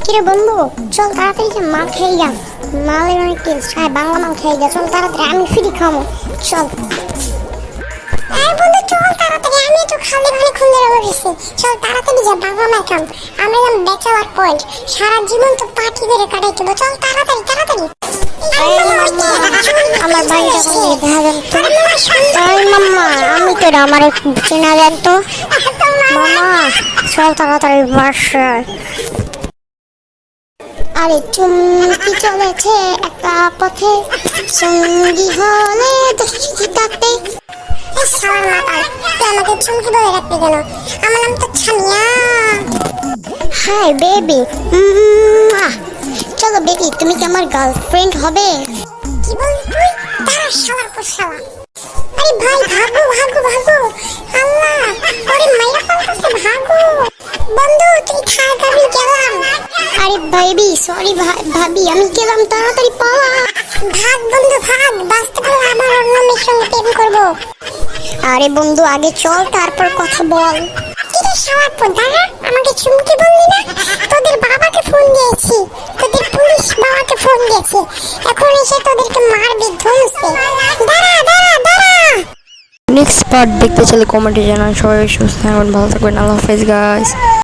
কিরে বন্ধু, চল তাড়াতাড়ি যে মাল খেয়ে যা। মালের অনেক টেস্ট, হ্যাঁ বাংলা মাল খেয়ে যা। চল তাড়াতাড়ি, আমি ফ্রি খাবো। চল এই বন্ধু, চল তাড়াতাড়ি, আমি তো খালি ভাবে খুঁজে রয়েছি। চল তাড়াতাড়ি যা, বাংলা মাল খাম। আমরা যেমন ব্যাচেলার পয়েন্ট, সারা জীবন তো পার্টি করে কাটাই দেবো। চল তাড়াতাড়ি তাড়াতাড়ি। আমার বাড়িটা কোন দেখা যান তো? এই মাম্মা, আমি তো আমার চেনা যান তো মামা। চল তাড়াতাড়ি বাসায়। আরে চুমকি চলেছে একা পথে, সঙ্গী হলে দোষী থাকতে। আমাকে চুমকি বলে রাখতে কেন? আমার নাম তো ছামিয়া। হাই বেবি, চলো বেবি, তুমি কি আমার গার্লফ্রেন্ড হবে? কি বললি তুই? তারা শালার পর শালা। আরে ভাই ভাগো ভাগো ভাগো। আল্লাহ, ওরে মাইরা ফেলতেছে, ভাগো। বন্ধু তুই থাক, আমি গেলাম। আরে বেবি সরি ভাবি, আমি গেলাম, তাড়াতাড়ি পালা। ভাগ বন্ধু ভাগ, বাঁচতে পারলে আমার অন্য মেয়ের সঙ্গে প্রেম করবো। আরে বন্ধু আগে চল, তারপর কথা বল। কিরে শালার পর, দাঁড়া, আমাকে চুমকি বললি না? তোদের বাবাকে ফোন দিয়েছি, তোদের পুলিশ বাবাকে ফোন দিয়েছি, এখন এসে তোদেরকে মারবে ধুমছে। দাঁড়া দাঁড়া দাঁড়া। নেক্সট পার্ট দেখতে চাইলে কমেন্টে জানান। সবাই সুস্থ থাকবেন, ভালো থাকবেন। আল্লাহ হাফেজ গাইস।